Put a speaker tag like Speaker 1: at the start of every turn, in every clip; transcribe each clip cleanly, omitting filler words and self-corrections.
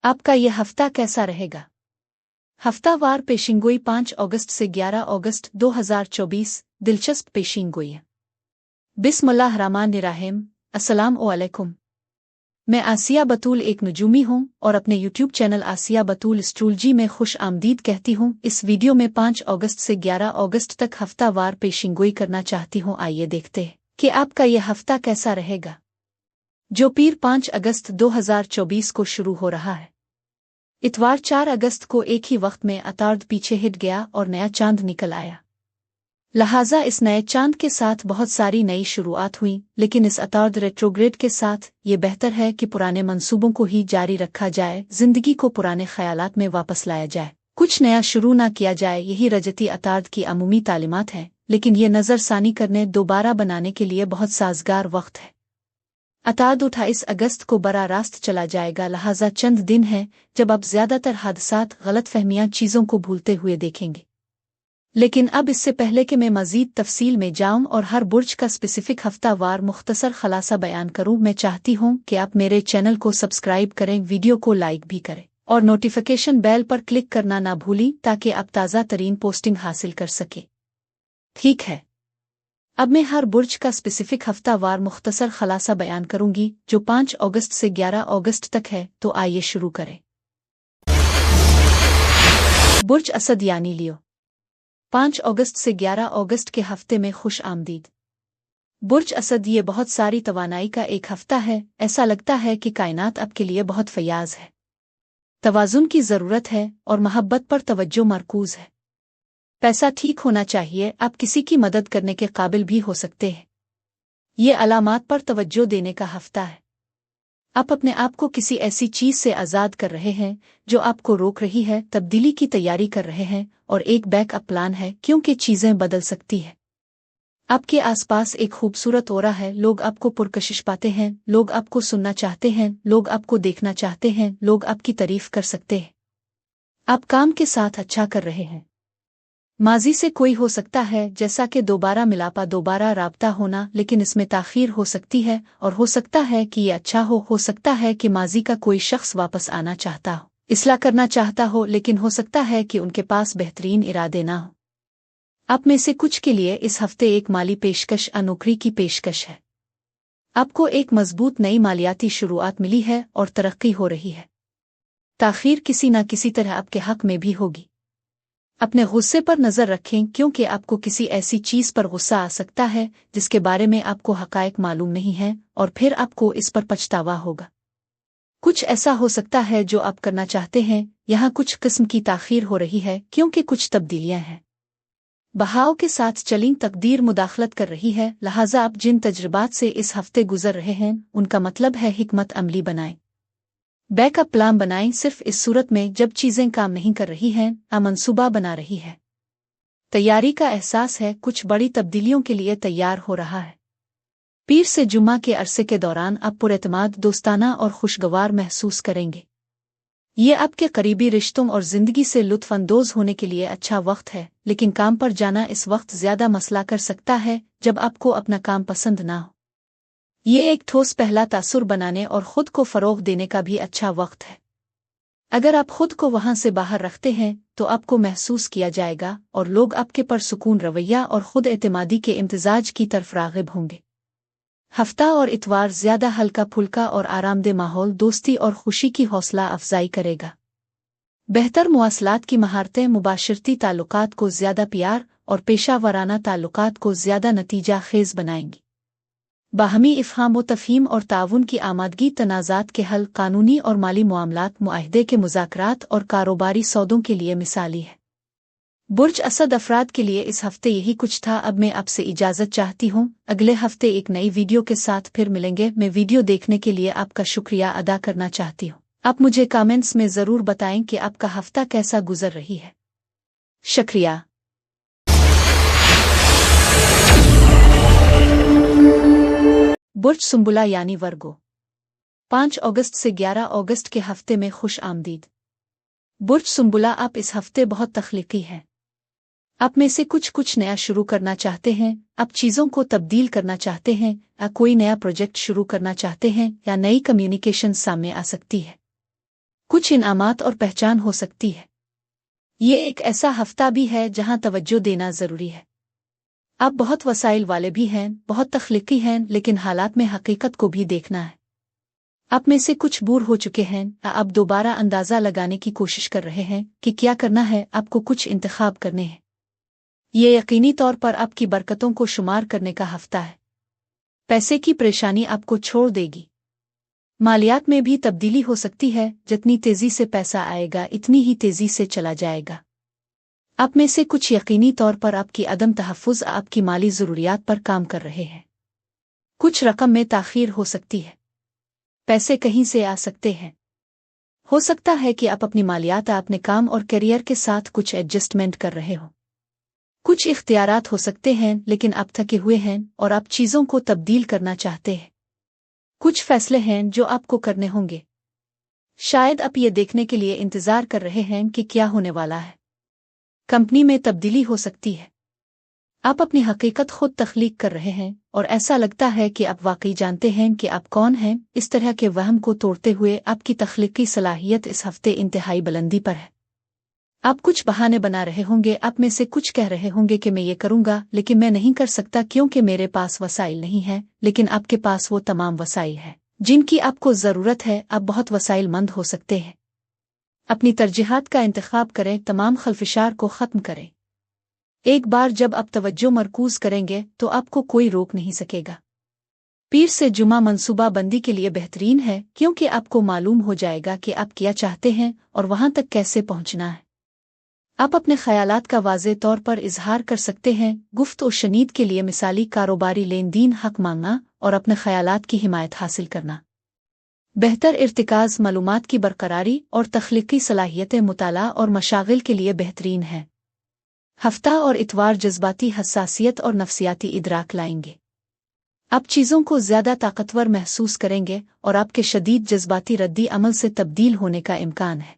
Speaker 1: आपका ये हफ्ता कैसा रहेगा? हफ्तावार पेशिंगोई 5 अगस्त से 11 अगस्त 2024 दिलचस्प पेशिंगोई है। बिस्मिल्लाहिर्रहमानिर्रहीम। अस्सलाम वालेकुम। मैं आसिया बतूल एक नजूमी हूँ और अपने यूट्यूब चैनल आसिया बतूल एस्ट्रोलॉजी में खुश आमदीद कहती हूँ। इस वीडियो में 5 अगस्त से 11 अगस्त तक हफ्तावार पेशिंगोई करना चाहती हूँ। आइए देखते हैं कि आपका यह हफ्ता कैसा रहेगा, जो पीर 5 अगस्त 2024 को शुरू हो रहा है। इतवार 4 अगस्त को एक ही वक्त में अतार्द पीछे हट गया और नया चांद निकल आया। लिहाजा इस नए चांद के साथ बहुत सारी नई शुरुआत हुई, लेकिन इस अतार्द रेट्रोग्रेड के साथ ये बेहतर है कि पुराने मंसूबों को ही जारी रखा जाए, जिंदगी को पुराने ख्यालात में वापस लाया जाए, कुछ नया शुरू ना किया जाए। यही रजती अतार्द की अमूमी तालीमात है, लेकिन ये नज़रसानी करने दोबारा बनाने के लिए बहुत साजगार वक्त है। अतार्द 28 अगस्त को बरा रास्त चला जाएगा, लिहाजा चंद दिन हैं जब आप ज्यादातर हादसात, गलतफहमियां, चीज़ों को भूलते हुए देखेंगे। लेकिन अब इससे पहले कि मैं मजीद तफसील में जाऊं और हर बुर्ज का स्पेसिफिक हफ्तावार मुख्तसर खलासा बयान करूं, मैं चाहती हूं कि आप मेरे चैनल को सब्सक्राइब करें, वीडियो को लाइक भी करें और नोटिफिकेशन बेल पर क्लिक करना ना भूलें ताकि आप ताज़ा तरीन पोस्टिंग हासिल कर सकें। ठीक है, अब मैं हर बुर्ज का स्पेसिफिक हफ्तावार मुख्तसर खलासा बयान करूंगी, जो 5 अगस्त से 11 अगस्त तक है। तो आइए शुरू करें। बुर्ज असद यानी लियो, 5 अगस्त से 11 अगस्त के हफ्ते में खुश आमदीद। बुर्ज असद ये बहुत सारी तवानाई का एक हफ्ता है। ऐसा लगता है कि कायनात आपके लिए बहुत फयाज है, तवाजुन की ज़रूरत है और मोहब्बत पर तवज्जो मरकूज है। पैसा ठीक होना चाहिए, आप किसी की मदद करने के काबिल भी हो सकते हैं। ये अलामात पर तवज्जो देने का हफ्ता है। आप अपने आप को किसी ऐसी चीज़ से आज़ाद कर रहे हैं जो आपको रोक रही है, तब्दीली की तैयारी कर रहे हैं और एक बैकअप प्लान है, क्योंकि चीज़ें बदल सकती है। आपके आसपास एक खूबसूरत ओरा है, लोग आपको पुरकशिश पाते हैं, लोग आपको सुनना चाहते हैं, लोग आपको देखना चाहते हैं, लोग आपकी तारीफ कर सकते हैं। आप काम के साथ अच्छा कर रहे हैं। माजी से कोई हो सकता है, जैसा कि दोबारा मिलापा, दोबारा राबता होना, लेकिन इसमें ताख़ीर हो सकती है और हो सकता है कि ये अच्छा हो सकता है कि माजी का कोई शख्स वापस आना चाहता हो, इस्लाह करना चाहता हो, लेकिन हो सकता है कि उनके पास बेहतरीन इरादे ना हो। आप में से कुछ के लिए इस हफ्ते एक माली पेशकश या नौकरी की पेशकश है। आपको एक मजबूत नई मालियाती शुरुआत मिली है और तरक्की हो रही है। ताख़ीर किसी न किसी तरह आपके हक में भी होगी। अपने गुस्से पर नज़र रखें, क्योंकि आपको किसी ऐसी चीज़ पर गुस्सा आ सकता है जिसके बारे में आपको हक़ाइक़ मालूम नहीं है और फिर आपको इस पर पछतावा होगा। कुछ ऐसा हो सकता है जो आप करना चाहते हैं। यहाँ कुछ किस्म की ताख़ीर हो रही है क्योंकि कुछ तब्दीलियाँ हैं। बहाव के साथ चलिंग तकदीर मुदाखलत कर रही है, लिहाजा आप जिन तजुर्बात से इस हफ्ते गुजर रहे हैं उनका मतलब है हिकमत अमली बनाएं, बैकअप प्लान बनाएं। सिर्फ इस सूरत में जब चीज़ें काम नहीं कर रही हैं, मनसूबा बना रही है, तैयारी का एहसास है, कुछ बड़ी तब्दीलियों के लिए तैयार हो रहा है। पीर से जुम्मा के अरसे के दौरान आप पुरएतमाद, दोस्ताना और खुशगवार महसूस करेंगे। ये आपके करीबी रिश्तों और ज़िंदगी से लुत्फ़अंदोज़ होने के लिए अच्छा वक्त है, लेकिन काम पर जाना इस वक्त ज़्यादा मसला कर सकता है जब आपको अपना काम पसंद ना हो। ये एक ठोस पहला तासुर बनाने और ख़ुद को फ़रोग़ देने का भी अच्छा वक्त है। अगर आप ख़ुद को वहाँ से बाहर रखते हैं तो आपको महसूस किया जाएगा और लोग आपके परसुकून रवैया और ख़ुद एतमादी के इम्तिजाज की तरफ राग़िब होंगे। हफ्ता और इतवार ज़्यादा हल्का फुल्का और आरामदेह माहौल, दोस्ती और खुशी की हौसला अफजाई करेगा। बेहतर मुवासलात की महारतें मुबाशरती ताल्लुकात को ज़्यादा प्यार और पेशा वराना ताल्लुकात को ज़्यादा नतीजा खेज़ बनाएंगी। बाहमी इफ़हाम व तफ़हीम और ताउन की आमादगी, तनाज़ात के हल, कानूनी और माली मामलात, मुआहदे के मुज़ाकरात और कारोबारी सौदों के लिए मिसाली है। बुर्ज असद अफराद के लिए इस हफ्ते यही कुछ था। अब मैं आपसे इजाज़त चाहती हूँ। अगले हफ्ते एक नई वीडियो के साथ फिर मिलेंगे। मैं वीडियो देखने के लिए आपका शुक्रिया अदा करना चाहती हूँ। आप मुझे कमेंट्स में ज़रूर बताएं कि आपका हफ्ता कैसा गुजर रही है। शुक्रिया। बुर्ज सुंबुला यानी वर्गो, 5 अगस्त से 11 अगस्त के हफ्ते में खुश आमदीद। बुर्ज सुंबुला, आप इस हफ्ते बहुत तख्लीकी हैं। आप में से कुछ नया शुरू करना चाहते हैं, आप चीज़ों को तब्दील करना चाहते हैं, या कोई नया प्रोजेक्ट शुरू करना चाहते हैं, या नई कम्युनिकेशन सामने आ सकती है। कुछ इनामात और पहचान हो सकती है। ये एक ऐसा हफ्ता भी है जहां तवज्जो देना जरूरी है। आप बहुत वसाइल वाले भी हैं, बहुत तख्लीकी हैं, लेकिन हालात में हकीकत को भी देखना है। आप में से कुछ बूढ़ हो चुके हैं, आप दोबारा अंदाजा लगाने की कोशिश कर रहे हैं कि क्या करना है। आपको कुछ इंतखाब करने हैं। ये यकीनी तौर पर आपकी बरकतों को शुमार करने का हफ्ता है। पैसे की परेशानी आपको छोड़ देगी। मालियात में भी तब्दीली हो सकती है। जितनी तेजी से पैसा आएगा इतनी ही तेजी से चला जाएगा। आप में से कुछ यकीनी तौर पर आपकी अदम तहफ़्फ़ुज़ आपकी माली ज़रूरियात पर काम कर रहे हैं। कुछ रकम में ताख़ीर हो सकती है। पैसे कहीं से आ सकते हैं। हो सकता है कि आप अपनी मालियात अपने काम और करियर के साथ कुछ एडजस्टमेंट कर रहे हो। कुछ इख्तियारात हो सकते हैं, लेकिन आप थके हुए हैं और आप चीज़ों को तब्दील करना चाहते हैं। कुछ फैसले हैं जो आपको करने होंगे। शायद आप ये देखने के लिए इंतज़ार कर रहे हैं कि क्या होने वाला है। कंपनी में तब्दीली हो सकती है। आप अपनी हकीकत खुद तख्लीक कर रहे हैं और ऐसा लगता है कि आप वाकई जानते हैं कि आप कौन हैं। इस तरह के वहम को तोड़ते हुए आपकी तख्लीकी सलाहियत इस हफ्ते इंतहाई बुलंदी पर है। आप कुछ बहाने बना रहे होंगे। आप में से कुछ कह रहे होंगे कि मैं ये करूंगा, लेकिन मैं नहीं कर सकता क्योंकि मेरे पास वसाइल नहीं है। लेकिन आपके पास वो तमाम वसाइल हैं जिनकी आपको ज़रूरत है। आप बहुत वसाइल मंद हो सकते हैं। अपनी तरजीहात का इंतखाब करें, तमाम खलफिशार को ख़त्म करें। एक बार जब आप तवज्जो मरकूज करेंगे तो आपको कोई रोक नहीं सकेगा। पीर से जुमा मंसूबा बंदी के लिए बेहतरीन है, क्योंकि आपको मालूम हो जाएगा कि आप क्या चाहते हैं और वहां तक कैसे पहुंचना है। आप अपने ख्यालात का वाज़े तौर पर इजहार कर सकते हैं। गुफ्त और शनीद के लिए मिसाली कारोबारी लेन देन, हक मांगना और अपने ख्यालात की हिमायत हासिल करना। बेहतर इर्तिकाज़, मालूमात की बरकरारी और तख्लीकी सलाहियतें मुताला और मशागिल के लिए बेहतरीन है। हफ्ता और इतवार जज्बाती हसासियत और नफसियाती इदराक लाएंगे। आप चीज़ों को ज़्यादा ताकतवर महसूस करेंगे और आपके शदीद जज्बाती रद्दी अमल से तब्दील होने का इम्कान है।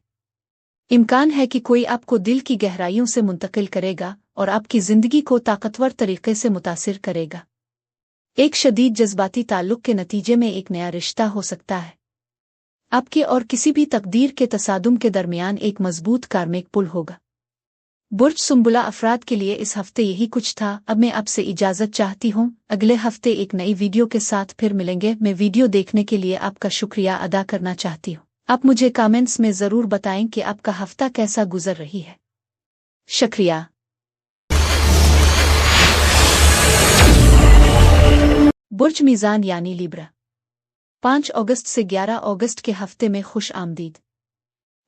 Speaker 1: इम्कान है कि कोई आपको दिल की गहराइयों से मुंतकिल करेगा और आपकी ज़िंदगी को ताकतवर तरीके से मुतासिर करेगा। एक शदीद जज्बाती ताल्लुक़ के नतीजे में एक नया रिश्ता हो सकता है। आपके और किसी भी तकदीर के तसादुम के दरमियान एक मजबूत कार्मिक पुल होगा। बुर्ज सुंबुला अफराद के लिए इस हफ्ते यही कुछ था। अब मैं आपसे इजाज़त चाहती हूँ। अगले हफ्ते एक नई वीडियो के साथ फिर मिलेंगे। मैं वीडियो देखने के लिए आपका शुक्रिया अदा करना चाहती हूँ। आप मुझे कमेंट्स में ज़रूर बताएं कि आपका हफ्ता कैसा गुजर रही है। शुक्रिया। बुर्ज मीज़ान यानी लिब्रा, 5 अगस्त से 11 अगस्त के हफ्ते में खुश आमदीद।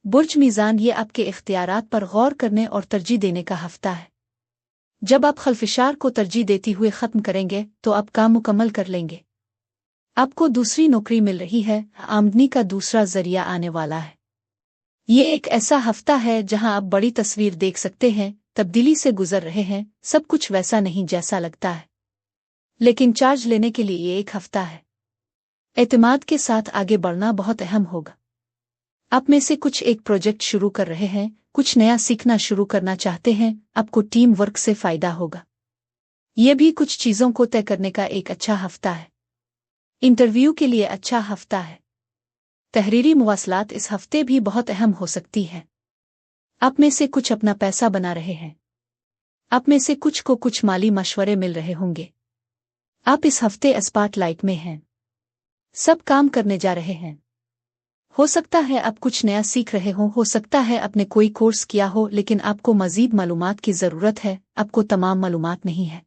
Speaker 1: बुर्ज मीज़ान ये आपके इख्तियारात पर गौर करने और तरजीह देने का हफ्ता है। जब आप खलफिशार को तरजीह देती हुए ख़त्म करेंगे तो आप काम मुकम्मल कर लेंगे। आपको दूसरी नौकरी मिल रही है, आमदनी का दूसरा जरिया आने वाला है। ये एक ऐसा हफ्ता है जहां आप बड़ी तस्वीर देख सकते हैं। तब्दीली से गुजर रहे हैं, सब कुछ वैसा नहीं जैसा लगता है, लेकिन चार्ज लेने के लिए ये एक हफ्ता है। एतमाद के साथ आगे बढ़ना बहुत अहम होगा। आप में से कुछ एक प्रोजेक्ट शुरू कर रहे हैं, कुछ नया सीखना शुरू करना चाहते हैं। आपको टीम वर्क से फ़ायदा होगा। ये भी कुछ चीज़ों को तय करने का एक अच्छा हफ्ता है। इंटरव्यू के लिए अच्छा हफ्ता है। तहरीरी मुवासलात इस हफ्ते भी बहुत अहम हो सकती है। आप में से कुछ अपना पैसा बना रहे हैं। आप में से कुछ को कुछ माली मशवरे मिल रहे होंगे। आप इस हफ्ते स्पॉटलाइट में हैं। सब काम करने जा रहे हैं। हो सकता है आप कुछ नया सीख रहे हो सकता है आपने कोई कोर्स किया हो, लेकिन आपको मज़ीद मालूमात की ज़रूरत है। आपको तमाम मालूमात नहीं है।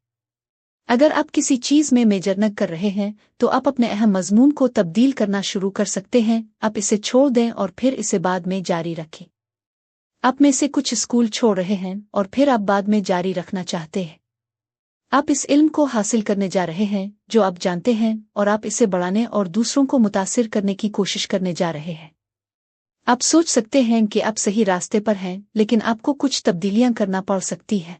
Speaker 1: अगर आप किसी चीज़ में मेजरनग कर रहे हैं तो आप अपने अहम मज़मून को तब्दील करना शुरू कर सकते हैं। आप इसे छोड़ दें और फिर इसे बाद में जारी रखें। आप में से कुछ स्कूल छोड़ रहे हैं और फिर आप बाद में जारी रखना चाहते हैं। आप इस इल्म को हासिल करने जा रहे हैं जो आप जानते हैं, और आप इसे बढ़ाने और दूसरों को मुतासिर करने की कोशिश करने जा रहे हैं। आप सोच सकते हैं कि आप सही रास्ते पर हैं, लेकिन आपको कुछ तब्दीलियां करना पड़ सकती है।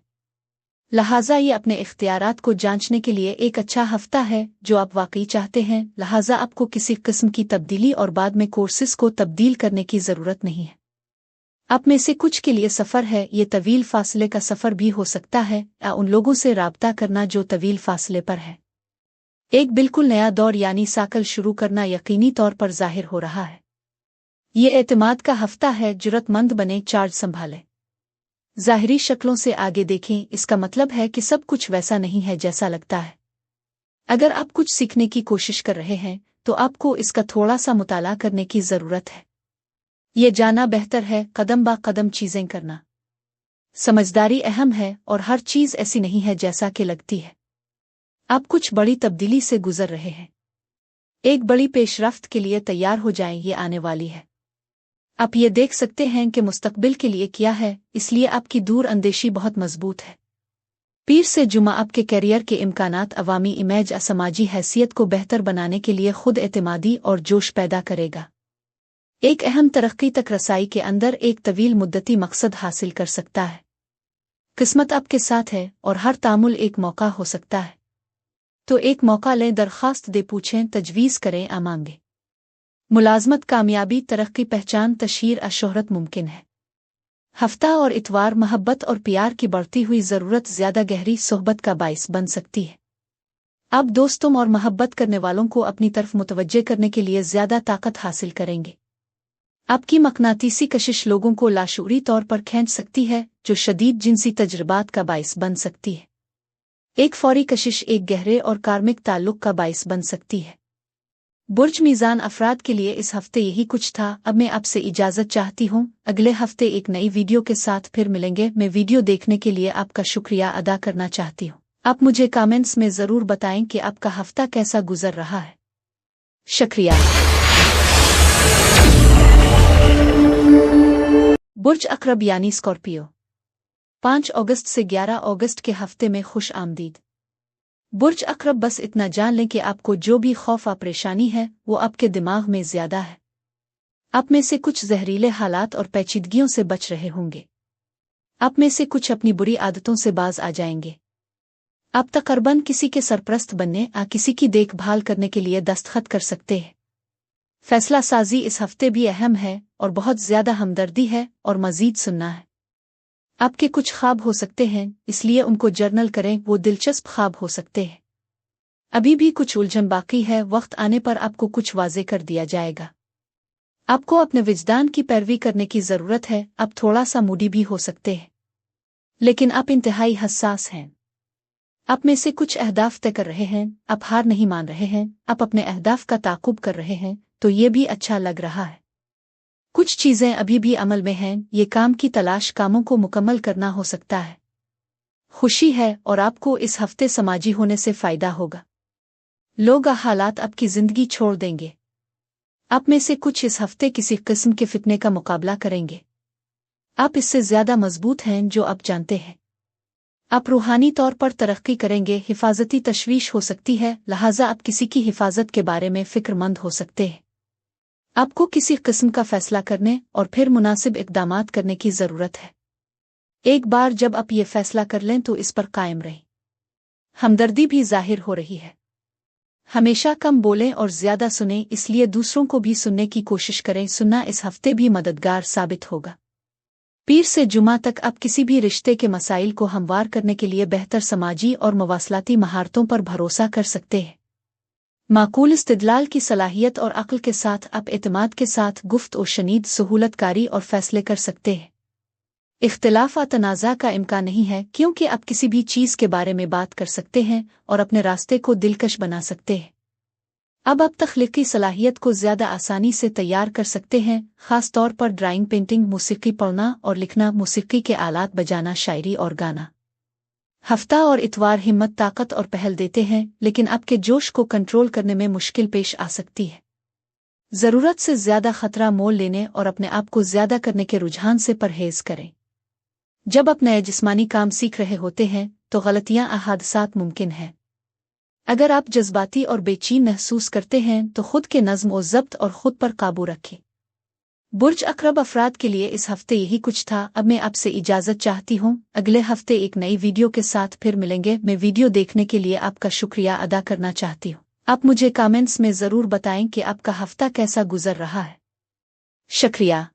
Speaker 1: लिहाजा ये अपने इख्तियारात को जांचने के लिए एक अच्छा हफ्ता है जो आप वाकई चाहते हैं। लिहाजा आपको किसी किस्म की तब्दीली और बाद में कोर्सेस को तब्दील करने की ज़रूरत नहीं है। आप में से कुछ के लिए सफ़र है, ये तवील फासले का सफ़र भी हो सकता है, या उन लोगों से राब्ता करना जो तवील फासले पर है। एक बिल्कुल नया दौर यानी साइकिल शुरू करना यकीनी तौर पर ज़ाहिर हो रहा है। ये एतमाद का हफ्ता है, जुर्रतमंद बने, चार्ज संभालें। ज़ाहिरी शक्लों से आगे देखें, इसका मतलब है कि सब कुछ वैसा नहीं है जैसा लगता है। अगर आप कुछ सीखने की कोशिश कर रहे हैं तो आपको इसका थोड़ा सा मुताला करने की ज़रूरत है। ये जाना बेहतर है कदम बा कदम चीज़ें करना। समझदारी अहम है और हर चीज़ ऐसी नहीं है जैसा कि लगती है। आप कुछ बड़ी तब्दीली से गुजर रहे हैं। एक बड़ी पेशरफ्त के लिए तैयार हो जाएं, ये आने वाली है। आप ये देख सकते हैं कि मुस्तकबिल के लिए क्या है, इसलिए आपकी दूर अंदेशी बहुत मजबूत है। पीर से जुमा आपके करियर के इम्कानात, अवामी इमेज, समाजी हैसियत को बेहतर बनाने के लिए खुद एतमादी और जोश पैदा करेगा। एक अहम तरक्की तक रसाई के अंदर एक तवील मुद्दती मकसद हासिल कर सकता है। किस्मत आपके साथ है और हर तामुल एक मौका हो सकता है। तो एक मौका लें, दरख्वास्त दे, पूछें, तजवीज़ करें, आ मांगे। मुलाजमत, कामयाबी, तरक्की, पहचान, तशहीर, शोहरत मुमकिन है। हफ्ता और इतवार, मोहब्बत और प्यार की बढ़ती हुई ज़रूरत ज़्यादा गहरी सोहबत का बाइस बन सकती है। आप दोस्तों और मोहब्बत करने वालों को अपनी तरफ मुतवज्जे करने के लिए ज़्यादा ताकत हासिल करेंगे। आपकी मकनातीसी कशिश लोगों को लाशूरी तौर पर खींच सकती है, जो शदीद जिनसी तजर्बात का बाइस बन सकती है। एक फौरी कशिश एक गहरे और कार्मिक ताल्लुक का बाइस बन सकती है। बुर्ज मीज़ान अफराद के लिए इस हफ्ते यही कुछ था। अब मैं आपसे इजाज़त चाहती हूँ। अगले हफ्ते एक नई वीडियो के साथ फिर मिलेंगे। मैं वीडियो देखने के लिए आपका शुक्रिया अदा करना चाहती हूँ। आप मुझे कमेंट्स में ज़रूर बताएं कि आपका हफ्ता कैसा गुजर रहा है। शुक्रिया। बुर्ज अकरब यानी स्कॉर्पियो, 5 अगस्त से 11 अगस्त के हफ्ते में खुश आमदीद। बुर्ज अकरब, बस इतना जान लें कि आपको जो भी खौफ और परेशानी है वो आपके दिमाग में ज़्यादा है। आप में से कुछ जहरीले हालात और पेचीदगियों से बच रहे होंगे। आप में से कुछ अपनी बुरी आदतों से बाज आ जाएंगे। आप तकरबन किसी के सरपरस्त बनने या किसी की देखभाल करने के लिए दस्तखत कर सकते हैं। फैसला साजी इस हफ्ते भी अहम है और बहुत ज़्यादा हमदर्दी है और मज़ीद सुनना है। आपके कुछ ख्वाब हो सकते हैं, इसलिए उनको जर्नल करें, वो दिलचस्प ख्वाब हो सकते हैं। अभी भी कुछ उलझन बाकी है, वक्त आने पर आपको कुछ वाज़े कर दिया जाएगा। आपको अपने विजदान की पैरवी करने की ज़रूरत है। आप थोड़ा सा मूडी भी हो सकते हैं, लेकिन आप इंतहाई हसास हैं। आप में से कुछ अहदाफ तय कर रहे हैं, आप हार नहीं मान रहे हैं, आप अपने अहदाफ का ताकुब कर रहे हैं, तो ये भी अच्छा लग रहा है। कुछ चीज़ें अभी भी अमल में हैं, ये काम की तलाश, कामों को मुकम्मल करना हो सकता है। खुशी है और आपको इस हफ्ते समाजी होने से फ़ायदा होगा। लोग हालात आपकी ज़िंदगी छोड़ देंगे। आप में से कुछ इस हफ्ते किसी किस्म के फितने का मुकाबला करेंगे। आप इससे ज़्यादा मजबूत हैं जो आप जानते हैं। आप रूहानी तौर पर तरक्की करेंगे। हिफाजती तशवीश हो सकती है, लिहाजा आप किसी की हिफाजत के बारे में फ़िक्रमंद हो सकते हैं। आपको किसी किस्म का फ़ैसला करने और फिर मुनासिब इक़दामात करने की ज़रूरत है। एक बार जब आप ये फ़ैसला कर लें तो इस पर कायम रहें। हमदर्दी भी ज़ाहिर हो रही है। हमेशा कम बोलें और ज़्यादा सुनें, इसलिए दूसरों को भी सुनने की कोशिश करें। सुनना इस हफ्ते भी मददगार साबित होगा। पीर से जुमा तक आप किसी भी रिश्ते के मसाइल को हमवार करने के लिए बेहतर समाजी और मवासलाती महारतों पर भरोसा कर सकते हैं। माकूल इस्तिदलाल की सलाहियत और अक्ल के साथ आप एतमाद के साथ गुफ्त और शनीद सहूलतकारी और फैसले कर सकते हैं। इख्तिलाफ और तनाज़ा का इम्कान नहीं है, क्योंकि आप किसी भी चीज़ के बारे में बात कर सकते हैं और अपने रास्ते को दिलकश बना सकते हैं। अब आप तख्लीकी सलाहियत को ज़्यादा आसानी से तैयार कर सकते हैं, ख़ास तौर पर ड्राइंग, पेंटिंग, मूसीकी पढ़ना और लिखना, मूसीकी के आलात बजाना, शायरी और गाना। हफ्ता और इतवार हिम्मत, ताकत और पहल देते हैं, लेकिन आपके जोश को कंट्रोल करने में मुश्किल पेश आ सकती है। ज़रूरत से ज़्यादा खतरा मोल लेने और अपने आप को ज़्यादा करने के रुझान से परहेज़ करें। जब आप नए जिस्मानी काम सीख रहे होते हैं तो गलतियाँ और हादसात मुमकिन हैं। अगर आप जज्बाती और बेचैन महसूस करते हैं तो खुद के नज़्म और ज़ब्त और खुद पर काबू रखें। बुर्ज अकरब अफराद के लिए इस हफ्ते यही कुछ था। अब मैं आपसे इजाज़त चाहती हूँ। अगले हफ्ते एक नई वीडियो के साथ फिर मिलेंगे। मैं वीडियो देखने के लिए आपका शुक्रिया अदा करना चाहती हूँ। आप मुझे कमेंट्स में ज़रूर बताएं कि आपका हफ्ता कैसा गुजर रहा है। शुक्रिया।